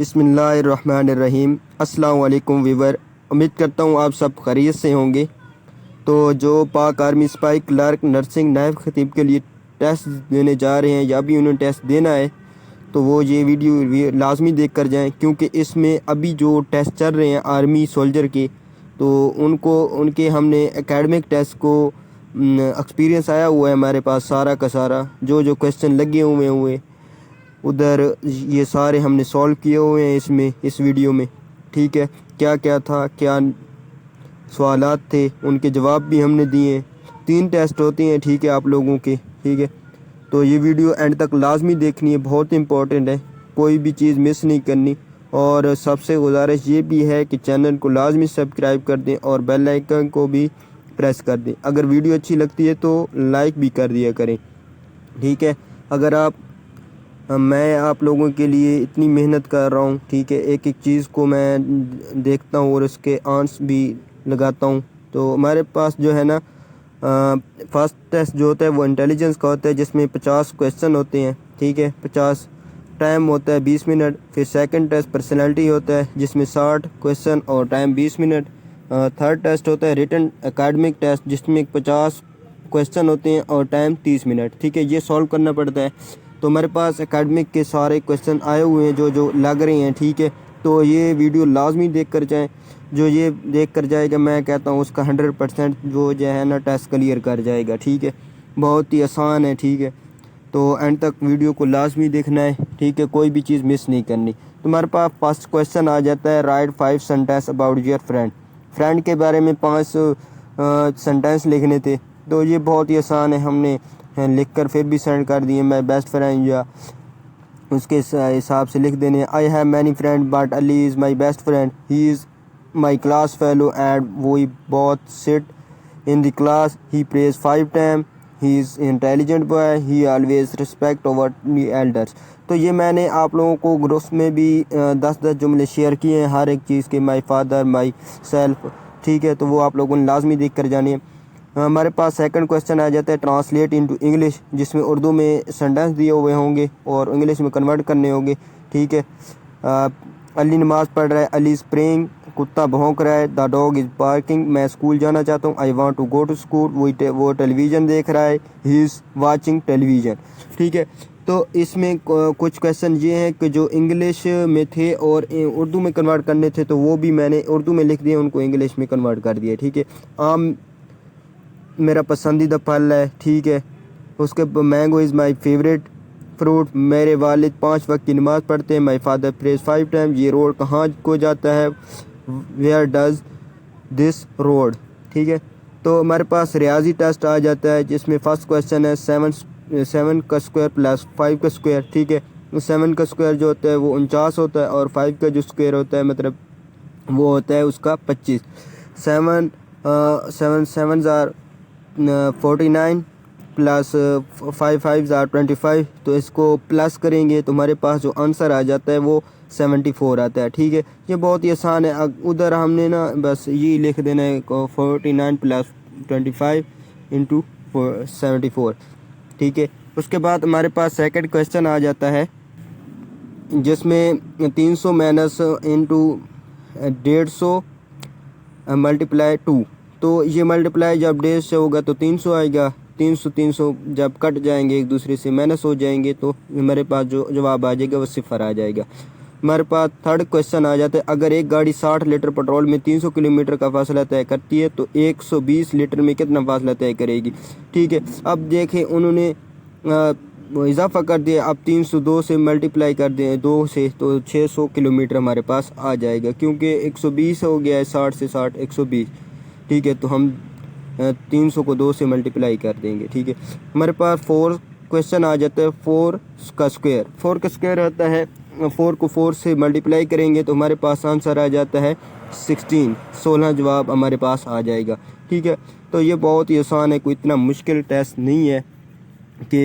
बिस्मिल्लाहिर्रहमानिर्रहीम। अस्सलाम वालेकुम वीवर, उम्मीद करता हूँ आप सब खैरियत से होंगे। तो जो पाक आर्मी सिपाही क्लर्क नर्सिंग नायब खतीब के लिए टेस्ट देने जा रहे हैं या भी उन्हें टेस्ट देना है तो वो ये वीडियो लाजमी देख कर जाएँ, क्योंकि इसमें अभी जो टेस्ट चल रहे हैं आर्मी सोल्जर के, तो उनके हमने एकेडमिक टेस्ट को एक्सपीरियंस आया हुआ है हमारे पास सारा का सारा। जो जो क्वेश्चन लगे हुए उधर ये सारे हमने सॉल्व किए हुए हैं इसमें, इस वीडियो में। ठीक है, क्या क्या था, क्या सवालात थे, उनके जवाब भी हमने दिए। 3 टेस्ट होते हैं, ठीक है, आप लोगों के। ठीक है, तो ये वीडियो एंड तक लाजमी देखनी है, बहुत इंपॉर्टेंट है, कोई भी चीज़ मिस नहीं करनी। और सबसे गुजारिश ये भी है कि चैनल को लाजमी सब्सक्राइब कर दें और बेल आइकन को भी प्रेस कर दें। अगर वीडियो अच्छी लगती है तो लाइक भी कर दिया करें। ठीक है, अगर मैं आप लोगों के लिए इतनी मेहनत कर रहा हूँ, ठीक है, एक एक चीज़ को मैं देखता हूँ और उसके आंसर भी लगाता हूँ। तो हमारे पास जो है ना, फर्स्ट टेस्ट जो होता है वो इंटेलिजेंस का होता है, जिसमें 50 क्वेश्चन होते हैं। ठीक है, 50, टाइम होता है 20 मिनट। फिर सेकंड टेस्ट पर्सनैलिटी होता है, जिसमें 60 क्वेश्चन और टाइम 20 मिनट। थर्ड टेस्ट होता है रिटन एकेडमिक टेस्ट, जिसमें 50 क्वेश्चन होते हैं और टाइम 30 मिनट। ठीक है, ये सॉल्व करना पड़ता है। तो हमारे पास एकेडमिक के सारे क्वेश्चन आए हुए हैं जो लग रहे हैं। ठीक है, तो ये वीडियो लाजमी देख कर जाएँ। जो ये देख कर जाएगा, मैं कहता हूँ उसका 100% जो है ना टेस्ट क्लियर कर जाएगा। ठीक है, बहुत ही आसान है। ठीक है, तो एंड तक वीडियो को लाजमी देखना है। ठीक है, कोई भी चीज़ मिस नहीं करनी। तो हमारे पास फर्स्ट क्वेश्चन आ जाता है, right 5 sentence about your friend. Friend के बारे में 5 सेंटेंस लिखने थे। तो ये बहुत ही आसान है, हमने लिख कर फिर भी सेंड कर दिए। माई बेस्ट फ्रेंड या उसके हिसाब से लिख देने। I have many friend but Ali is my best friend, he is my class fellow and we both sit in the class, he prays 5 time, he is intelligent boy, he always respect over the elders. तो ये मैंने आप लोगों को groups में भी 10-10 जुमले share किए हैं हर एक चीज़ के, माई फादर, माई सेल्फ। ठीक है, तो वो आप लोगों ने लाजमी देख कर जानी है। हमारे पास सेकंड क्वेश्चन आ जाता है, ट्रांसलेट इनटू इंग्लिश, जिसमें उर्दू में सेंटेंस दिए हुए होंगे और इंग्लिश में कन्वर्ट करने होंगे। ठीक है, अली नमाज पढ़ रहा है, अली इज़ प्रेइंग, कुत्ता भौंक रहा है, द डॉग इज़ बार्किंग, मैं स्कूल जाना चाहता हूँ, I want to go to school, वो टेलीविज़न देख रहा है, ही इज़ वाचिंग टेलीविज़न। ठीक है, तो इसमें कुछ क्वेश्चन ये हैं कि जो इंग्लिश में थे और उर्दू में कन्वर्ट करने थे, तो वो भी मैंने उर्दू में लिख दिए, उनको इंग्लिश में कन्वर्ट कर दिया। ठीक है, आम मेरा पसंदीदा फल है। ठीक है, उसके mango is my favourite fruit, मेरे वालिद 5 वक्त की नमाज़ पढ़ते हैं, माई फादर प्रेज 5 टाइम, ये रोड कहाँ को जाता है, वेयर डज दिस रोड। ठीक है, तो हमारे पास रियाजी टेस्ट आ जाता है, जिसमें फर्स्ट क्वेश्चन है 7 का स्क्वायर प्लस 5 का स्क्वायर। ठीक है, 7 का स्क्वायर जो होता है वो 49 होता है और 5 का जो स्क्वायर होता है मतलब वो होता है उसका 25। 7 7 ज़ार 49 प्लस 5 ज़ार 25। तो इसको प्लस करेंगे तो हमारे पास जो आंसर आ जाता है वो 74 आता है। ठीक है, ये बहुत ही आसान है। उधर हमने ना बस ये लिख देना है 49 प्लस 25 इंटू 74। ठीक है, उसके बाद हमारे पास सेकंड क्वेश्चन आ जाता है, जिसमें 300 माइनस इंटू 150 मल्टीप्लाई 2। तो ये मल्टीप्लाई जब 150 से होगा तो 300 आएगा। 300 जब कट जाएंगे एक दूसरे से, माइनस हो जाएंगे, तो हमारे पास जो जवाब आ जाएगा वो 0 आ जाएगा। हमारे पास थर्ड क्वेश्चन आ जाता है, अगर एक गाड़ी 60 लीटर पेट्रोल में 300 किलोमीटर का फासला तय करती है तो 120 लीटर में कितना फासला तय करेगी। ठीक है, अब देखें उन्होंने इजाफा कर दिया, अब 302 से मल्टीप्लाई कर दें 2 से, तो 600 किलोमीटर हमारे पास आ जाएगा, क्योंकि 120 हो गया है, 60 से 60 120। ठीक है, तो हम 300 को 2 से मल्टीप्लाई कर देंगे। ठीक है, हमारे पास 4 क्वेश्चन आ जाता है, 4 का स्क्वायर। 4 का स्क्वायर होता है, 4 को 4 से मल्टीप्लाई करेंगे तो हमारे पास आंसर आ जाता है 16 जवाब हमारे पास आ जाएगा। ठीक है, तो ये बहुत ही आसान है, कोई इतना मुश्किल टेस्ट नहीं है कि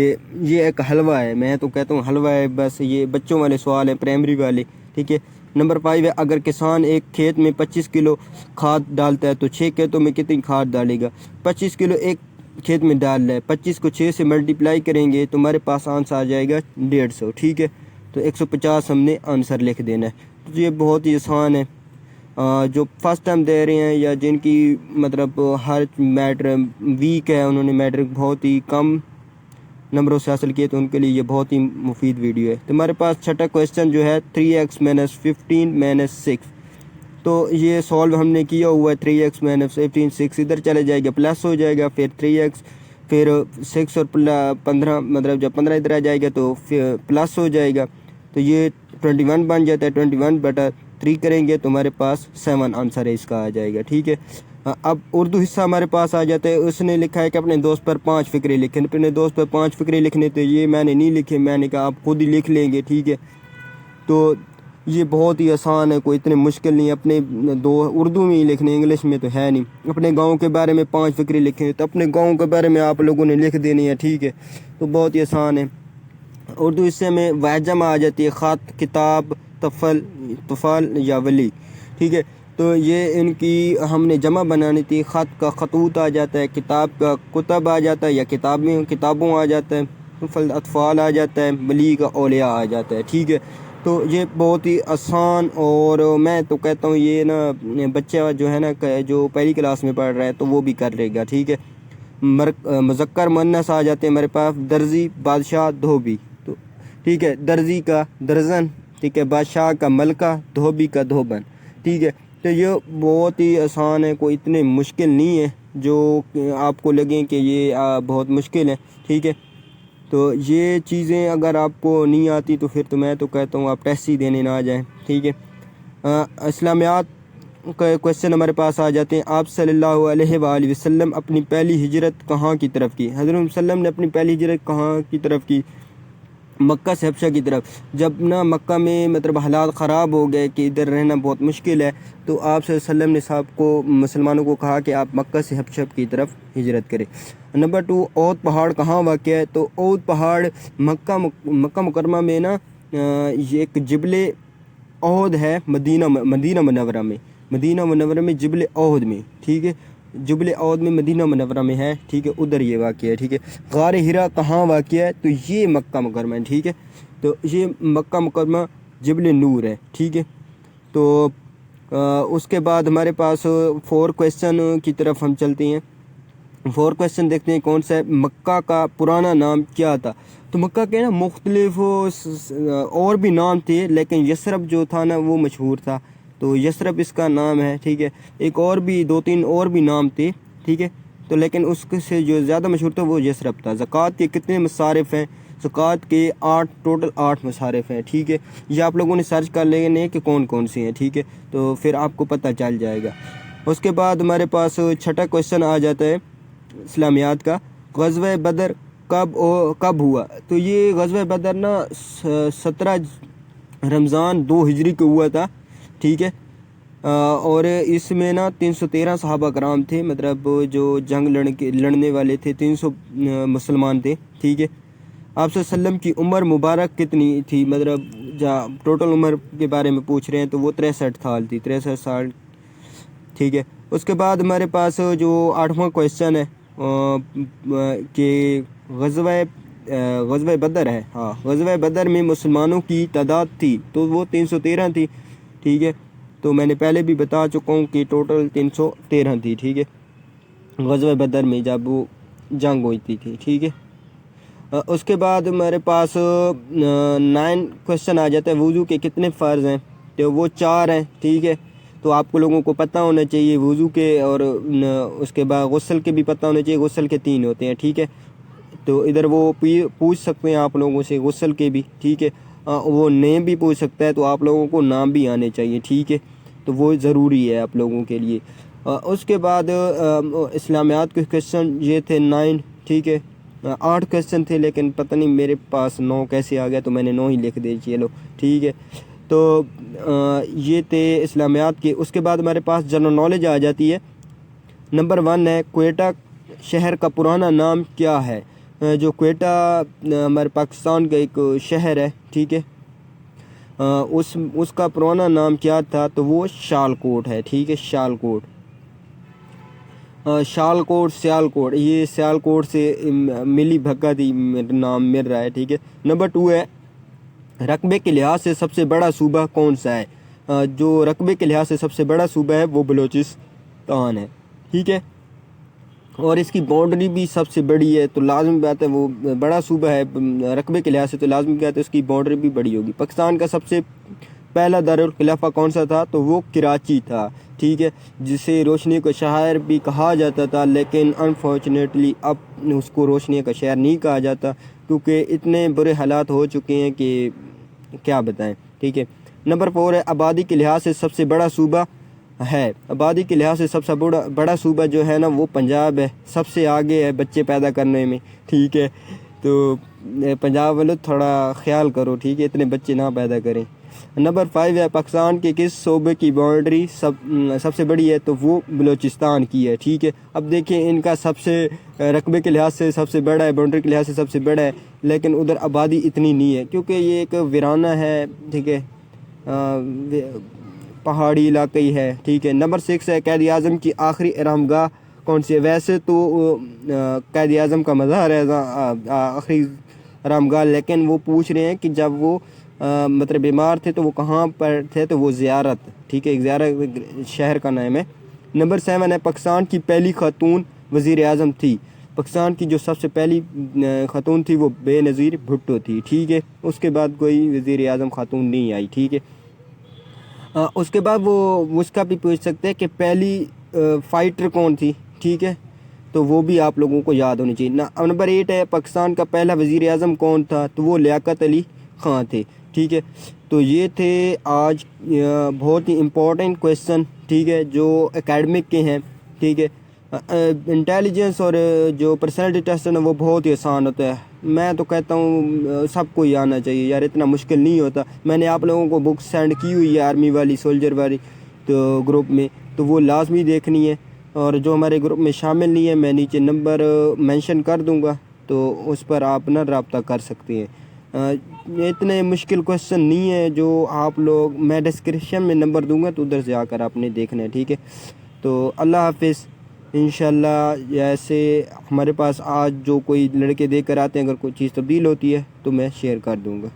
ये एक हलवा है। मैं तो कहता हूँ हलवा है, बस ये बच्चों वाले सवाल हैं, प्राइमरी वाले। ठीक है, नंबर 5 है, अगर किसान एक खेत में 25 किलो खाद डालता है तो 6 खेतों में कितनी खाद डालेगा। 25 किलो एक खेत में डाल रहा है, 25 को 6 से मल्टीप्लाई करेंगे तो हमारे पास आंसर आ जाएगा 150। ठीक है, तो 150 हमने आंसर लिख देना है। तो ये बहुत ही आसान है। जो फर्स्ट टाइम दे रहे हैं या जिनकी मतलब हर मैटर वीक है, उन्होंने मैट्रिक बहुत ही कम नंबरों से हासिल किए, तो उनके लिए ये बहुत ही मुफीद वीडियो है। तो हमारे पास छठा क्वेश्चन जो है 3x - 15 - 6। तो ये सॉल्व हमने किया हुआ है। 3x - 15 6 इधर चले जाएगा, प्लस हो जाएगा, फिर 3x, फिर 6 और 15, मतलब जब 15 इधर आ जाएगा तो फिर प्लस हो जाएगा, तो ये 21 बन जाता है। 21/3 करेंगे तो हमारे पास 7 आंसर है इसका आ जाएगा। ठीक है, अब उर्दू हिस्सा हमारे पास आ जाता है। उसने लिखा है कि अपने दोस्त पर 5 फ़िक्रे लिखें। अपने दोस्त पर 5 फ़िक्रे लिखने, तो ये मैंने नहीं लिखे, मैंने कहा आप खुद ही लिख लेंगे। ठीक है, तो ये बहुत ही आसान है, कोई इतने मुश्किल नहीं है। अपने दो उर्दू में ही लिखने, इंग्लिश में तो है नहीं। अपने गांव के बारे में 5 फ़िक्रे लिखे, तो अपने गांव के बारे में आप लोगों ने लिख देनी है। ठीक है, तो बहुत ही आसान है। उर्दू हिस्से में वाजमा आ जाती है, ख़त, किताब, तफल, तफाल या वली। ठीक है, तो ये इनकी हमने जमा बनानी थी। ख़त का खतूत आ जाता है, किताब का कुतब आ जाता है या किताबों आ जाता है, तफल अतफाल आ जाता है, वली का औलिया आ जाता है। ठीक है, तो ये बहुत ही आसान, और मैं तो कहता हूँ ये ना बच्चा जो है ना जो पहली क्लास में पढ़ रहा है तो वो भी कर लेगा। ठीक है, मुज़क्कर मुअन्नस आ जाते हैं हमारे पास, दर्जी, बादशाह, धोबी। तो ठीक है, दर्जी का दर्जन, ठीक है, बादशाह का मलका, धोबी का धोबन। ठीक है, तो ये बहुत ही आसान है, कोई इतने मुश्किल नहीं है जो आपको लगे कि ये बहुत मुश्किल है। ठीक है, तो ये चीज़ें अगर आपको नहीं आती तो फिर तो मैं तो कहता हूँ आप टेस्ट ही देने ना आ जाएं। ठीक है, इस्लामियात का क्वेश्चन हमारे पास आ जाते हैं। आप सल्लल्लाहु अलैहि वसल्लम अपनी पहली हिजरत कहाँ की तरफ की? हज़रत सल्लम ने अपनी पहली हिजरत कहाँ की तरफ की? मक्का से हबशा की तरफ। जब ना मक्का में मतलब हालात ख़राब हो गए कि इधर रहना बहुत मुश्किल है, तो आप सल्लम ने साहब को मुसलमानों को कहा कि आप मक्का से हबशा की तरफ हिजरत करें। नंबर 2, ओद पहाड़ कहाँ वाक़या है? तो ओद पहाड़ मक्का मुकरमा में ना ये एक जिबले ओहद है, मदीना मुनव्वरा में, मदीना मुनव्वरा में जिबल ओहद में। ठीक है, जुबल ओहद में मदीना मुनव्वरा में है। ठीक है, उधर ये वाक़या है। ठीक है, गार हिरा कहाँ वाक़या है? तो ये मक्का मुकरमा है। ठीक है, तो ये मक्का मुकरमा जिबल नूर है। ठीक है, तो उसके बाद हमारे पास 4 क्वेश्चन की तरफ हम चलते हैं। 4 क्वेश्चन देखते हैं कौन सा है। मक्का का पुराना नाम क्या था? तो मक्का के ना मुख्तलिफ और भी नाम थे, लेकिन यसरब जो था ना वो मशहूर था, तो यसरब इसका नाम है। ठीक है, एक और भी 2-3 और भी नाम थे। ठीक है, तो लेकिन उसके से जो ज़्यादा मशहूर था वो यसरब था। ज़कात के कितने मसारिफ़ हैं? ज़कात के टोटल 8 मसारिफ़ हैं। ठीक है, ये आप लोगों ने सर्च कर लेने कि कौन कौन से हैं। ठीक है, तो फिर आपको पता चल जाएगा। उसके बाद हमारे पास छठा क्वेश्चन आ जाता है इस्लामियात का। ग़ज़वा बदर कब हुआ? तो ये ग़ज़वा बदर ना 17 रमज़ान 2 हिजरी को हुआ था। ठीक है, और इसमें ना 313 सहाबा कराम थे, मतलब जो जंग लड़ने वाले थे 300 मुसलमान थे। ठीक है, आप सल्लम की उम्र मुबारक कितनी थी? मतलब जहाँ टोटल उम्र के बारे में पूछ रहे हैं तो वो 63 साल थी, 63 साल। ठीक है, उसके बाद हमारे पास जो 8वां क्वेश्चन है कि ग़ज़वा बदर है। हाँ, ग़ज़वा बदर में मुसलमानों की तादाद थी तो वो 313 थी। ठीक है, तो मैंने पहले भी बता चुका हूँ कि टोटल 313 थी। ठीक है, ग़ज़वा बदर में जब वो जंग हुई थी। ठीक है, उसके बाद हमारे पास 9 क्वेश्चन आ जाता है। वज़ू के कितने फ़र्ज़ हैं? तो वो 4 हैं। ठीक है, तो आपको लोगों को पता होना चाहिए वज़ू के, और उसके बाद गुस्ल के भी पता होना चाहिए। गुस्ल के 3 होते हैं। ठीक है, तो इधर वो पूछ सकते हैं आप लोगों से गुस्ल के भी। ठीक है, वो नेम भी पूछ सकता है, तो आप लोगों को नाम भी आने चाहिए। ठीक है, तो वो ज़रूरी है आप लोगों के लिए। उसके बाद इस्लामियात के क्वेश्चन ये थे 9। ठीक है, 8 क्वेश्चन थे, लेकिन पता नहीं मेरे पास 9 कैसे आ गया, तो मैंने 9 ही लिख दिए। चलो ठीक है, तो ये थे इस्लामियात के। उसके बाद हमारे पास जनरल नॉलेज आ जाती है। नंबर 1 है क्वेटा शहर का पुराना नाम क्या है? जो क्वेटा हमारे पाकिस्तान का एक शहर है। ठीक है, उसका पुराना नाम क्या था? तो वो शालकोट है। ठीक है, शालकोट, सियालकोट, ये सियालकोट से मिली भगत ही नाम मिल रहा है। ठीक है, नंबर 2 है रकबे के लिहाज से सबसे बड़ा सूबा कौन सा है? जो रकबे के लिहाज से सबसे बड़ा सूबा है वो बलूचिस्तान है, ठीक है। और इसकी बाउंड्री भी सबसे बड़ी है, तो लाजमी बात है वो बड़ा सूबा है रकबे के लिहाज से, तो लाजमी बात है उसकी बाउंड्री भी बड़ी होगी। पाकिस्तान का सबसे पहला दारुल खिलाफा कौन सा था? तो वो कराची था, ठीक है, जिसे रोशनी का शहर भी कहा जाता था, लेकिन अनफॉर्चुनेटली अब उसको रोशनी का शहर नहीं कहा जाता, क्योंकि इतने बुरे हालात हो चुके हैं कि क्या बताएं, ठीक है। नंबर 4 है आबादी के लिहाज से सबसे बड़ा सूबा है। आबादी के लिहाज से सबसे बड़ा सूबा जो है ना वो पंजाब है, सबसे आगे है बच्चे पैदा करने में, ठीक है। तो पंजाब वालों थोड़ा ख्याल करो, ठीक है, इतने बच्चे ना पैदा करें। नंबर 5 है पाकिस्तान के किस सूबे की बाउंड्री सबसे बड़ी है? तो वो बलूचिस्तान की है, ठीक है। अब देखिए इनका सबसे रकबे के लिहाज से सबसे बड़ा है, बाउंड्री के लिहाज से सबसे बड़ा है, लेकिन उधर आबादी इतनी नहीं है क्योंकि ये एक वीराना है, ठीक है, पहाड़ी इलाका ही है, ठीक है। नंबर 6 है कैद आज़म की आखिरी आरामगाह कौन सी है? वैसे तो कैद आज़म का मज़ार है आखिरी आरामगाह, लेकिन वो पूछ रहे हैं कि जब वो मतलब बीमार थे तो वो कहाँ पर थे? तो वो ज़ियारत, ठीक है, ज़ियारत शहर का नाम है। नंबर 7 है पाकिस्तान की पहली खातून वज़ीर आज़म थी। पाकिस्तान की जो सबसे पहली खातून थी वो बेनज़ीर भुट्टो थी, ठीक है। उसके बाद कोई वज़ीर आज़म खातून नहीं आई, ठीक है। उसके बाद वो उसका भी पूछ सकते हैं कि पहली फाइटर कौन थी, ठीक है, तो वो भी आप लोगों को याद होनी चाहिए ना। नंबर 8 है पाकिस्तान का पहला वज़ीर आज़म कौन था? तो वो लियाकत अली ख़ान थे, ठीक है। तो ये थे आज बहुत ही इम्पोर्टेंट क्वेश्चन, ठीक है, जो एकेडमिक के हैं, ठीक है। इंटेलिजेंस और जो पर्सनैलिटी टेस्ट है ना वो बहुत ही आसान होता है। मैं तो कहता हूँ सबको ही आना चाहिए यार, इतना मुश्किल नहीं होता। मैंने आप लोगों को बुक सेंड की हुई है आर्मी वाली, सोल्जर वाली, तो ग्रुप में, तो वो लाजमी देखनी है। और जो हमारे ग्रुप में शामिल नहीं है मैं नीचे नंबर मेंशन कर दूँगा, तो उस पर आप ना रब्ता कर सकते हैं। इतने मुश्किल क्वेश्चन नहीं है जो आप लोग, मैं डिस्क्रिप्शन में नंबर दूंगा तो उधर से आकर आपने देखना है, ठीक है। तो अल्लाह हाफिज़। इंशाल्लाह जैसे हमारे पास आज जो कोई लड़के देकर आते हैं, अगर कोई चीज़ तब्दील होती है तो मैं शेयर कर दूंगा।